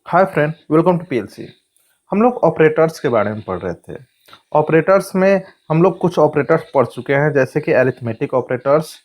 Hi friend, welcome to PLC. हम लोग operators के बारे में पढ़ रहे थे। ऑपरेटर्स में हम लोग कुछ ऑपरेटर्स पढ़ चुके हैं, जैसे कि अरिथमेटिक ऑपरेटर्स,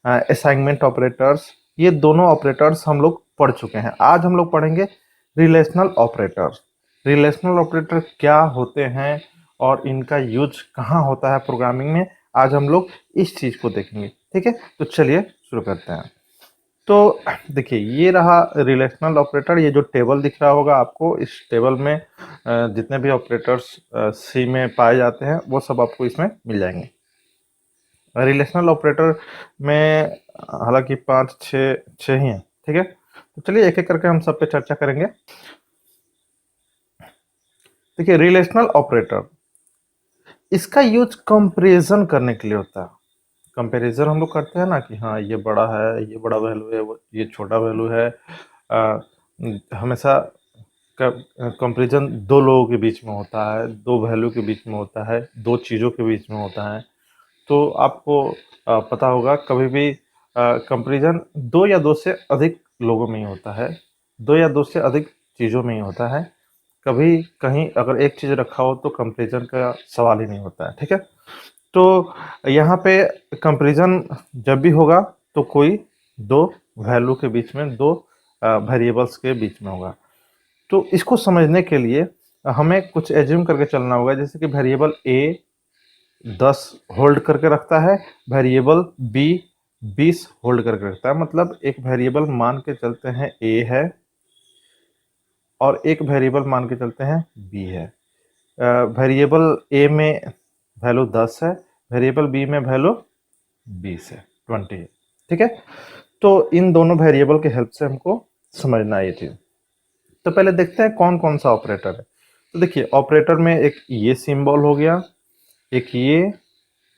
असाइनमेंट ऑपरेटर्स। ये दोनों ऑपरेटर्स हम लोग पढ़ चुके हैं। आज हम लोग पढ़ेंगे रिलेशनल ऑपरेटर्स। रिलेशनल ऑपरेटर क्या होते हैं और इनका यूज कहाँ होता है प्रोग्रामिंग में, आज हम लोग इस चीज़ को देखेंगे। ठीक है, तो चलिए शुरू करते हैं। तो देखिए, ये रहा रिलेशनल ऑपरेटर। ये जो टेबल दिख रहा होगा आपको, इस टेबल में जितने भी ऑपरेटर्स सी में पाए जाते हैं वो सब आपको इसमें मिल जाएंगे। रिलेशनल ऑपरेटर में हालांकि पांच छः छः ही हैं। ठीक है, तो चलिए एक एक करके हम सब पे चर्चा करेंगे। देखिए, रिलेशनल ऑपरेटर, इसका यूज कंपैरिजन करने के लिए होता है। कंपैरिजन हम लोग करते हैं ना कि हाँ, ये बड़ा है, ये बड़ा वैल्यू है, ये छोटा वैल्यू है। हमेशा कंपैरिजन दो लोगों के बीच में होता है, दो वैल्यू के बीच में होता है, दो चीज़ों के बीच में होता है। तो आपको पता होगा, कभी भी कंपैरिजन दो या दो से अधिक लोगों में ही होता है, दो या दो से अधिक चीज़ों में ही होता है। कभी कहीं अगर एक चीज़ रखा हो तो कंपैरिजन का सवाल ही नहीं होता है। ठीक है, तो यहाँ पे कंपैरिजन जब भी होगा तो कोई दो वैल्यू के बीच में, दो वेरिएबल्स के बीच में होगा। तो इसको समझने के लिए हमें कुछ एज्यूम करके चलना होगा, जैसे कि वेरिएबल ए 10 होल्ड करके रखता है, वेरिएबल बी 20 होल्ड करके रखता है। मतलब एक वेरिएबल मान के चलते हैं ए है और एक वेरिएबल मान के चलते हैं बी है। वेरिएबल ए में वैल्यू 10 है, वेरिएबल बी में वैल्यू 20 है, 20 है। ठीक है, तो इन दोनों वेरिएबल के हेल्प से हमको समझना ये चीज़। तो पहले देखते हैं कौन कौन सा ऑपरेटर है। तो देखिए, ऑपरेटर में एक ये सिंबल हो गया, एक ये,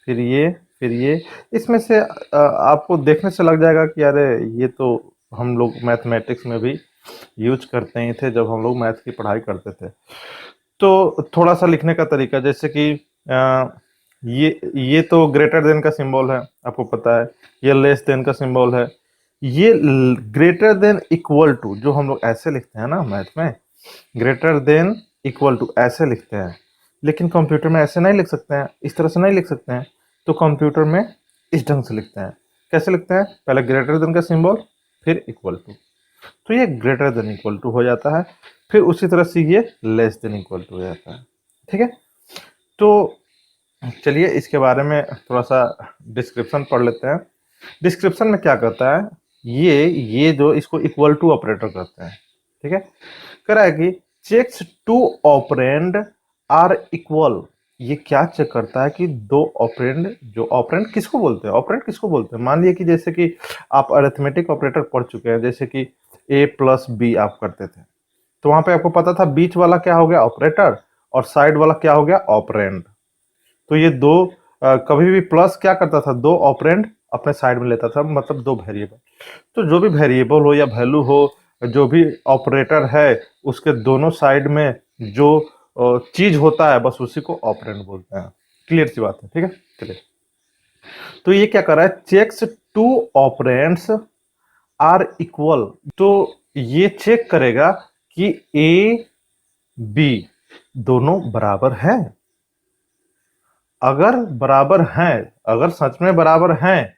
फिर ये, फिर ये। इसमें से आपको देखने से लग जाएगा कि अरे ये तो हम लोग मैथमेटिक्स में भी यूज करते ही थे जब हम लोग मैथ की पढ़ाई करते थे। तो थोड़ा सा लिखने का तरीका, जैसे कि ये तो ग्रेटर देन का सिंबल है, आपको पता है। ये लेस देन का सिंबल है। ये ग्रेटर देन इक्वल टू, जो हम लोग ऐसे लिखते हैं ना मैथ में, ग्रेटर देन इक्वल टू ऐसे लिखते हैं, लेकिन कंप्यूटर में ऐसे नहीं लिख सकते हैं, इस तरह से नहीं लिख सकते हैं। तो कंप्यूटर में इस ढंग से लिखते हैं। कैसे लिखते हैं? पहले ग्रेटर देन का सिंबल, फिर इक्वल टू। तो ये ग्रेटर देन इक्वल टू हो जाता है। फिर उसी तरह से ये लेस देन इक्वल टू हो जाता है। ठीक है, तो चलिए इसके बारे में थोड़ा सा डिस्क्रिप्शन पढ़ लेते हैं। डिस्क्रिप्शन में क्या कहता है, ये जो इसको इक्वल टू ऑपरेटर कहते हैं। ठीक है, कह रहा है कि checks two operand are equal. ये क्या चेक करता है कि दो ऑपरेंड, जो ऑपरेंड किसको बोलते हैं, ऑपरेंड किसको बोलते हैं। मान लिया कि जैसे कि आप अरिथमेटिक ऑपरेटर पढ़ चुके हैं, जैसे कि ए प्लस बी आप करते थे, तो वहां पे आपको पता था बीच वाला क्या हो गया, ऑपरेटर, और साइड वाला क्या हो गया, ऑपरेंड। तो ये दो कभी भी प्लस क्या करता था, दो ऑपरेंड अपने साइड में लेता था, मतलब दो वेरिएबल। तो जो भी वेरिएबल हो या वैल्यू हो, जो भी ऑपरेटर है, उसके दोनों साइड में जो चीज होता है, बस उसी को ऑपरेंड बोलते हैं। क्लियर सी बात है। ठीक है, चलिए। तो ये क्या कर रहा है, checks two operands are equal. तो ये चेक करेगा कि ए बी दोनों बराबर हैं। अगर बराबर हैं, अगर सच में बराबर हैं,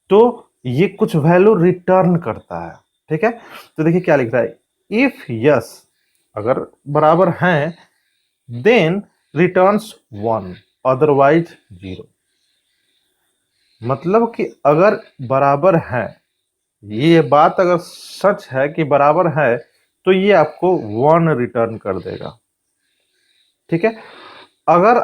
तो ये कुछ वैल्यू रिटर्न करता है। ठीक है, तो देखिए क्या लिख रहा है, इफ यस, अगर बराबर हैं, देन रिटर्न्स 1, अदरवाइज 0। मतलब कि अगर बराबर हैं, ये बात अगर सच है कि बराबर है, तो ये आपको 1 रिटर्न कर देगा। ठीक है, अगर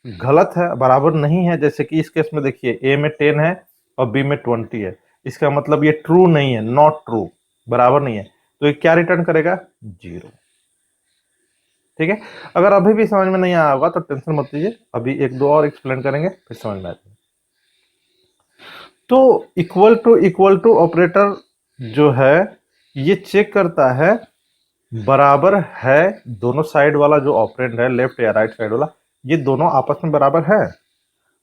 गलत है, बराबर नहीं है, जैसे कि इस केस में देखिए ए में 10 है और बी में 20 है, इसका मतलब ये ट्रू नहीं है, नॉट ट्रू, बराबर नहीं है। तो ये क्या रिटर्न करेगा, 0। ठीक है, अगर अभी भी समझ में नहीं आया होगा तो टेंशन मत लीजिए, अभी एक दो और एक्सप्लेन करेंगे फिर समझ में आ जाएगा। तो इक्वल टू ऑपरेटर जो है, ये चेक करता है बराबर है, दोनों साइड वाला जो ऑपरेंड है, लेफ्ट या राइट साइड वाला, ये दोनों आपस में बराबर है।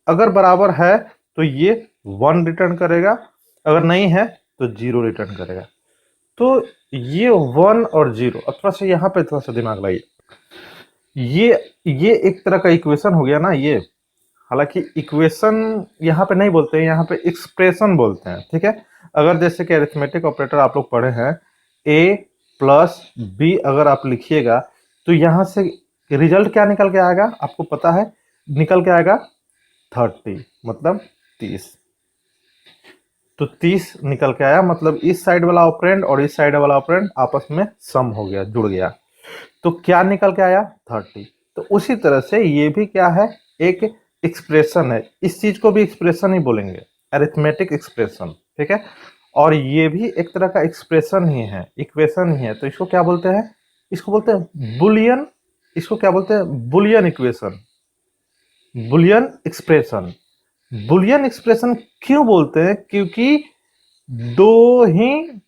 अगर बराबर है तो ये 1 रिटर्न करेगा, अगर नहीं है तो 0 रिटर्न करेगा। तो ये 1 और 0, अब थोड़ा सा यहाँ पे थोड़ा सा दिमाग लगाइए। ये एक तरह का इक्वेशन हो गया ना ये। हालांकि इक्वेशन यहाँ पे नहीं बोलते हैं, यहाँ पे एक्सप्रेशन बोलते हैं, ठीक है। अगर जैसे कि अरिथमेटिक ऑपरेटर आप लोग पढ़े हैं, a प्लस बी अगर आप लिखिएगा तो यहाँ से रिजल्ट क्या निकल के आएगा आपको पता है, निकल के आएगा 30, मतलब 30। तो 30 निकल के आया, मतलब इस साइड वाला ऑपरेंड और इस साइड वाला ऑपरेंड आपस में सम हो गया, जुड़ गया। तो क्या निकल के आया 30। तो उसी तरह से ये भी क्या है, एक एक्सप्रेशन है। इस चीज को भी एक्सप्रेशन ही बोलेंगे, अरिथमेटिक एक्सप्रेशन, ठीक है। और ये भी एक तरह का एक्सप्रेशन ही है, इक्वेशन ही है। तो इसको क्या बोलते हैं, इसको बोलते हैं बुलियन। इसको क्या बोलते हैं, Boolean equation, Boolean expression. Boolean expression क्यों बोलते हैं, क्योंकि दो ही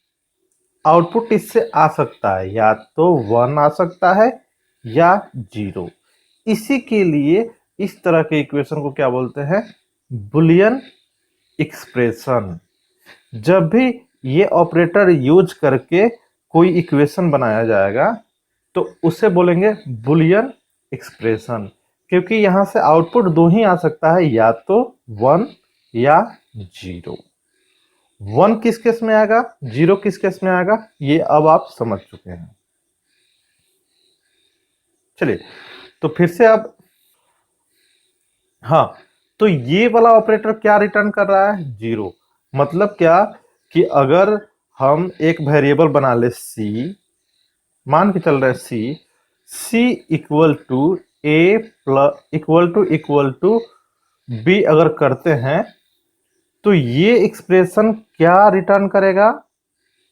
आउटपुट इससे आ सकता है, या तो 1 आ सकता है या 0। इसी के लिए इस तरह के इक्वेशन को क्या बोलते हैं, बुलियन एक्सप्रेशन। जब भी ये ऑपरेटर यूज करके कोई इक्वेशन बनाया जाएगा तो उसे बोलेंगे बुलियन एक्सप्रेशन, क्योंकि यहां से आउटपुट दो ही आ सकता है, या तो 1 या 0। 1 किस केस में आएगा, 0 किस केस में आएगा, ये अब आप समझ चुके हैं। चलिए तो फिर से अब, हाँ, तो ये वाला ऑपरेटर क्या रिटर्न कर रहा है, 0। मतलब क्या कि अगर हम एक वेरिएबल बना ले c, मान के चल रहे हैं c equal to a plus equal to b अगर करते हैं तो ये एक्सप्रेशन क्या रिटर्न करेगा,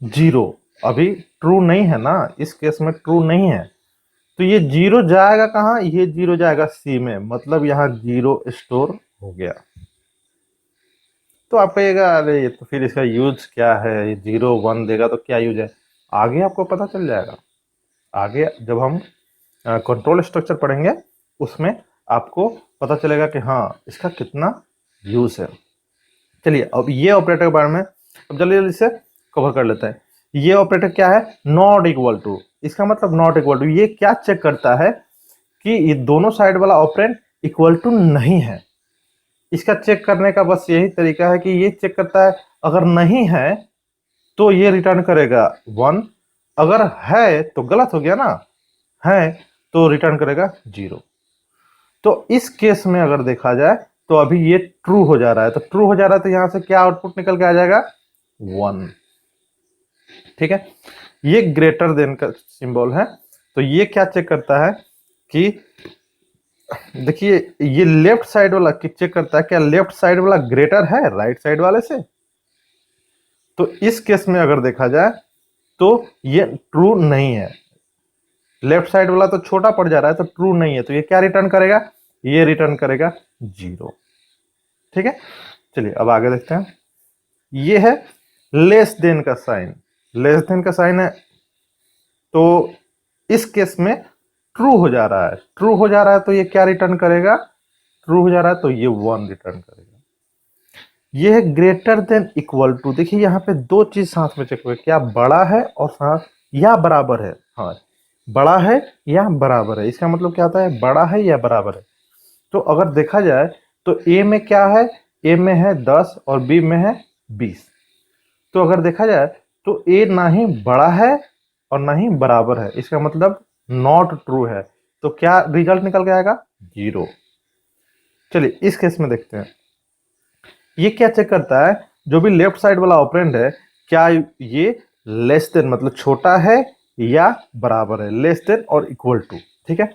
0। अभी ट्रू नहीं है ना, इस केस में ट्रू नहीं है, तो ये 0 जाएगा कहाँ, ये 0 जाएगा सी में, मतलब यहाँ 0 स्टोर हो गया। तो आप कहिएगा अरे ये तो फिर इसका यूज क्या है, ये 0 1 देगा तो क्या यूज है, आगे आपको पता चल जाएगा। आगे जब हम कंट्रोल स्ट्रक्चर पढ़ेंगे उसमें आपको पता चलेगा कि हाँ इसका कितना यूज है। चलिए अब ये ऑपरेटर के बारे में अब जल्दी जल्दी से कवर कर लेते हैं। ये ऑपरेटर क्या है, नॉट इक्वल टू। इसका मतलब नॉट इक्वल टू, ये क्या चेक करता है कि ये दोनों साइड वाला ऑपरेंड इक्वल टू नहीं है। इसका चेक करने का बस यही तरीका है कि ये चेक करता है, अगर नहीं है तो ये रिटर्न करेगा 1, अगर है तो गलत हो गया ना, है तो रिटर्न करेगा 0। तो इस केस में अगर देखा जाए तो अभी ये ट्रू हो जा रहा है, तो ट्रू हो जा रहा है तो यहां से क्या आउटपुट निकल के आ जाएगा 1, ठीक है। ये ग्रेटर देन का सिंबल है। तो ये क्या चेक करता है कि देखिए ये लेफ्ट साइड वाला चेक करता है क्या लेफ्ट साइड वाला ग्रेटर है राइट साइड वाले से। तो इस केस में अगर देखा जाए तो ये ट्रू नहीं है, लेफ्ट साइड वाला तो छोटा पड़ जा रहा है तो ट्रू नहीं है, तो ये क्या रिटर्न करेगा, ये रिटर्न करेगा 0, ठीक है। चलिए अब आगे देखते हैं। ये है लेस देन का साइन, लेस देन का साइन है तो इस केस में ट्रू हो जा रहा है, ट्रू हो जा रहा है तो ये क्या रिटर्न करेगा, ट्रू हो जा रहा है तो ये 1 रिटर्न करेगा। ये है ग्रेटर देन इक्वल टू। देखिए यहाँ पे दो चीज साथ में चेक हुए, क्या बड़ा है और साथ या बराबर है, हाँ बड़ा है या बराबर है। इसका मतलब क्या होता है, बड़ा है या बराबर है। तो अगर देखा जाए तो ए में क्या है, ए में है 10 और बी में है 20। तो अगर देखा जाए तो ए ना ही बड़ा है और ना ही बराबर है, इसका मतलब नॉट ट्रू है। तो क्या रिजल्ट निकल के आएगा 0। चलिए इस केस में देखते हैं। ये क्या चेक करता है, जो भी लेफ्ट साइड वाला ऑपरेंड है क्या ये लेस देन मतलब छोटा है या बराबर है, लेस देन और इक्वल टू, ठीक है।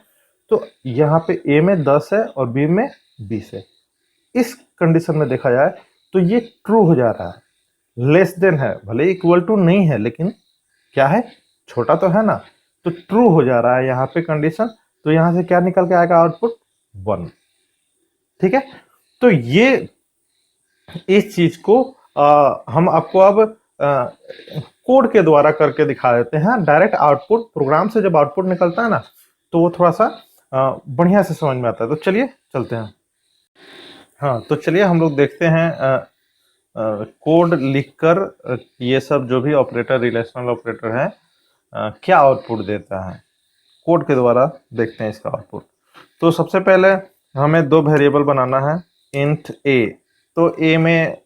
तो यहाँ पे ए में 10 है और बी में 20 है। इस कंडीशन में देखा जाए तो ये ट्रू हो जा रहा है, लेस देन है, भले इक्वल टू नहीं है लेकिन क्या है, छोटा तो है ना, तो ट्रू हो जा रहा है यहाँ पे कंडीशन। तो यहाँ से क्या निकल के आएगा आउटपुट 1, ठीक है। तो ये इस चीज को हम आपको अब कोड के द्वारा करके दिखा देते हैं। डायरेक्ट आउटपुट प्रोग्राम से जब आउटपुट निकलता है ना तो वो थोड़ा सा बढ़िया से समझ में आता है। तो चलिए चलते हैं। हाँ तो चलिए हम लोग देखते हैं कोड लिखकर ये सब जो भी ऑपरेटर रिलेशनल ऑपरेटर है क्या आउटपुट देता है, कोड के द्वारा देखते हैं इसका आउटपुट। तो सबसे पहले हमें दो वेरिएबल बनाना है, इंट ए। तो ए में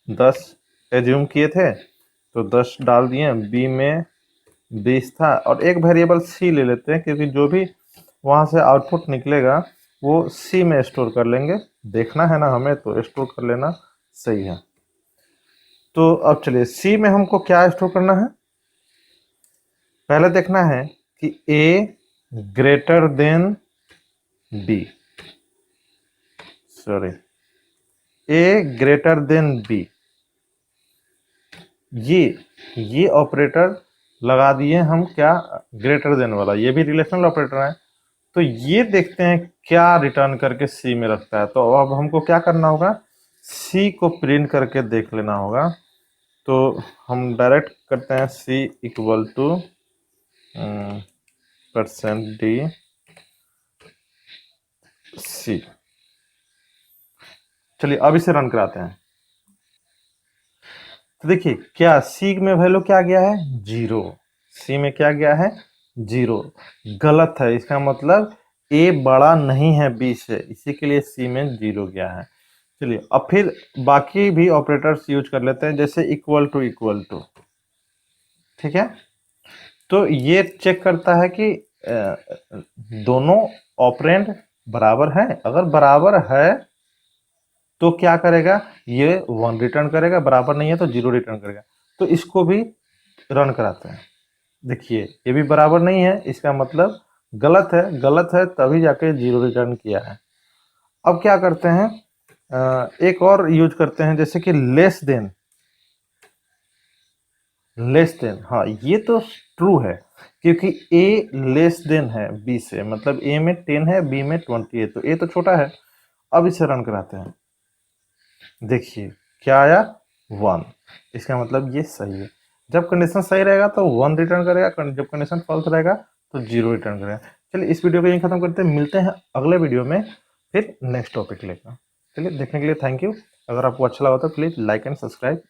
10 एज्यूम किए थे तो 10 डाल दिए, बी में 20 था, और एक वेरिएबल सी ले लेते हैं क्योंकि जो भी वहां से आउटपुट निकलेगा वो सी में स्टोर कर लेंगे, देखना है ना हमें, तो स्टोर कर लेना सही है। तो अब चलिए सी में हमको क्या स्टोर करना है, पहले देखना है कि ए ग्रेटर देन बी, सॉरी ए ग्रेटर देन बी, ये ऑपरेटर लगा दिए हम, क्या ग्रेटर देन वाला, ये भी रिलेशनल ऑपरेटर है। तो ये देखते हैं क्या रिटर्न करके सी में रखता है। तो अब हमको क्या करना होगा, सी को प्रिंट करके देख लेना होगा। तो हम डायरेक्ट करते हैं सी इक्वल टू %d सी। चलिए अब इसे रन कराते हैं। तो देखिए क्या सी में वैल्यू क्या गया है, 0। सी में क्या गया है, 0। गलत है, इसका मतलब ए बड़ा नहीं है बी से, इसी के लिए सी में 0 गया है। चलिए अब फिर बाकी भी ऑपरेटर्स यूज कर लेते हैं, जैसे इक्वल टू, ठीक है। तो ये चेक करता है कि दोनों ऑपरेंड बराबर है, अगर बराबर है तो क्या करेगा, ये 1 रिटर्न करेगा, बराबर नहीं है तो 0 रिटर्न करेगा। तो इसको भी रन कराते हैं। देखिए ये भी बराबर नहीं है, इसका मतलब गलत है तभी जाके 0 रिटर्न किया है। अब क्या करते हैं, एक और यूज करते हैं, जैसे कि लेस देन, हाँ ये तो ट्रू है क्योंकि ए लेस देन है बी से, मतलब ए में 10 है बी में 20 है, तो ए तो छोटा है। अब इसे रन कराते हैं, देखिए क्या आया, 1। इसका मतलब ये सही है। जब कंडीशन सही रहेगा तो 1 रिटर्न करेगा, जब कंडीशन फॉल्स रहेगा तो 0 रिटर्न करेगा। चलिए इस वीडियो को यहीं खत्म करते हैं, मिलते हैं अगले वीडियो में फिर नेक्स्ट टॉपिक लेकर। चलिए देखने के लिए थैंक यू। अगर आपको अच्छा लगा तो प्लीज़ लाइक एंड सब्सक्राइब।